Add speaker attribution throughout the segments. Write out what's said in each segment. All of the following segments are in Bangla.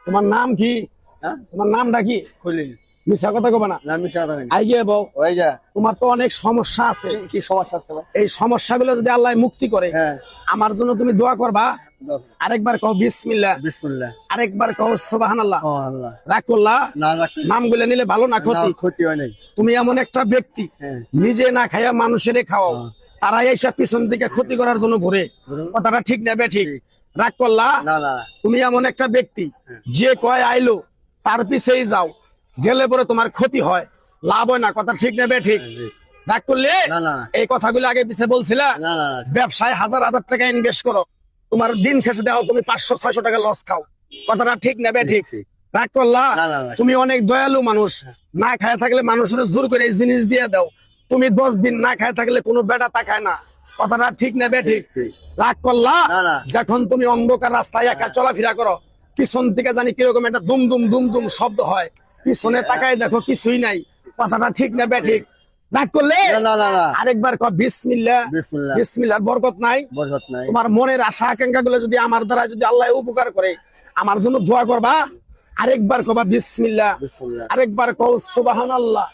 Speaker 1: তোমার নাম কি? তোমার নামটা কি? মিছা কথা কবে না। তোমার তো অনেক সমস্যা আছে।
Speaker 2: কি সমস্যা আছে?
Speaker 1: এই সমস্যাগুলো যদি আল্লাহ মুক্তি করে, আমার জন্য তুমি দোয়া করবা। আরেকবার কও বিসমিল্লাহ।
Speaker 2: বিসমিল্লাহ।
Speaker 1: আরেকবার কও সুবহানাল্লাহ।
Speaker 2: সুবহানাল্লাহ।
Speaker 1: রাগ করলা?
Speaker 2: না,
Speaker 1: নামগুলো নিলে ভালো না ক্ষতি?
Speaker 2: ক্ষতি হয় নাই।
Speaker 1: তুমি এমন একটা ব্যক্তি, নিজে না খাইয়া মানুষের খাওয়াও, তারা এইসব পিছন দিকে ক্ষতি করার জন্য ঘুরে। কথাটা ঠিক না ঠিক? রাগ করলা? তুমি এমন একটা ব্যক্তি, যে কয় আইলো তার পিছেই যাও, গেলে পরে তোমার ক্ষতি হয়, লাভ হয় না। কথা ঠিক না ঠিক? রাগ করলে? এই কথাগুলো আগে পিছে বলছিলা। ব্যবসায় হাজার হাজার টাকা ইনভেস্ট করো, তোমার দিন শেষে দেখো তুমি 500-600 টাকা লস খাও। কথাটা ঠিক না ঠিক? রাগ করলা? তুমি অনেক দয়ালু মানুষ, না খায় থাকলে মানুষের জোর করে এই জিনিস দিয়ে দাও। তুমি 10 দিন না খায় থাকলে কোনো বেটা তাকায় না। কথাটা ঠিক না ঠিক? রাগ করলা? যখন তুমি অন্ধকার রাস্তায় একা চলাফেরা করো, পিছন থেকে জানি কিরকম একটা দুম দুম দুম দুম শব্দ হয়, পিছনে তাকায় দেখো কিছুই নাই। কথাটা ঠিক না ঠিক? রাগ করলে? আরেকবার কও বিসমিল্লাহ। বিসমিল্লাহর বরকত নাই? তোমার মনের আশা আকাঙ্ক্ষা গুলো যদি আমার দ্বারা যদি আল্লাহ উপকার করে, আমার জন্য দোয়া করবা। আরেকবার কবা বিসমিল্লাহ। আরেকবার কও সুবহানাল্লাহ।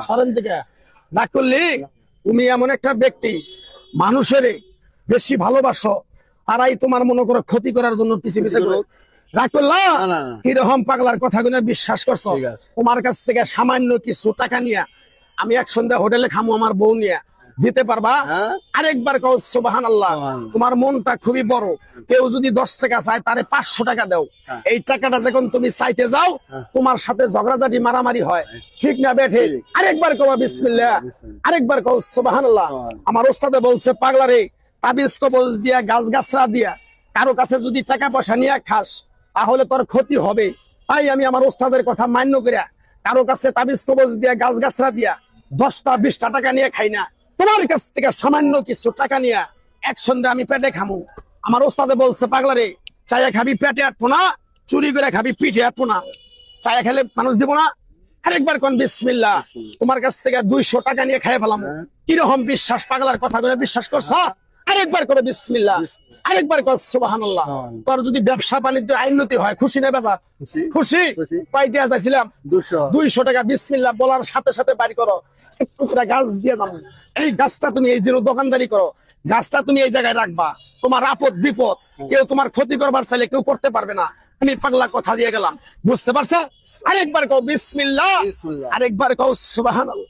Speaker 1: শরণ থেকে রাগ করলে? তুমি এমন একটা ব্যক্তি, মানুষের বেশি ভালোবাসো, তারাই তোমার মনে করো ক্ষতি করার জন্য পিছে পিছে করো। রাগ করলা? কিরকম পাগলার কথাগুলো বিশ্বাস করছো? তোমার কাছ থেকে সামান্য কিছু টাকা নিয়ে আমি এক সন্ধ্যা হোটেলে খামো আমার বউ নিয়ে, দিতে পারবা? আরেকবার কও সুবহানাল্লাহ। তোমার মনটা খুবই বড়, কেউ যদি 10 টাকা চায় তারে 500 টাকা দাও। এই টাকাটা যখন তুমি চাইতে যাও, তোমার সাথে ঝগড়াঝাটি মারামারি হয়। ঠিক না ঠিক? আরেকবার কও বিসমিল্লাহ। আরেকবার কও সুবহানাল্লাহ। আমার ওস্তাদে বলছে, পাগলারে তাবিজ কবজ দিয়া গাছ গাছরা দিয়া কারো কাছে যদি টাকা পয়সা নিয়ে খাস, তাহলে তোর ক্ষতি হবে। তাই আমি আমার ওস্তাদের কথা মান্য করিয়া কারো কাছে তাবিজ কবজ দিয়া গাছ গাছরা দিয়া 10টা-20টা টাকা নিয়ে খাই না। তোমার কাছ থেকে সামান্য কিছু টাকা নিয়ে এক সন্ধ্যা আমি পেটে খামু। আমার ওস্তাদে বলছে, পাগলারে চায়া খাবি পেটে আটবো না, চুরি করে খাবি পিঠে আটবো না। চায়া খেলে মানুষ দিব না? আরেকবার কোন বিসমিল্লাহ। তোমার কাছ থেকে 200 টাকা নিয়ে খাই ফেলাম। কিরকম বিশ্বাস, পাগলার কথাগুলো বিশ্বাস করছো? আরেকবার করে বিসমিল্লাহ। আরেকবার কর সুবহানাল্লাহ। তোর যদি ব্যবসা বাণিজ্য আইনতি হয়, খুশি না বেজা? খুশি। পাইতে চাইছিলাম 200 টাকা। বিসমিল্লাহ বলার সাথে সাথে বাড়ি করো, একটু করে গাছ দিয়ে যাবো। এই গাছটা তুমি এই যে দোকানদারি করো, গাছটা তুমি এই জায়গায় রাখবা। তোমার আপদ বিপদ কেউ তোমার ক্ষতি করবার চাইলে কেউ করতে পারবে না। আমি পাগলা কথা দিয়ে গেলাম, বুঝতে পারছো? আরেকবার কও বিসমিল্লাহ। আরেকবার কও সুবহানাল্লাহ।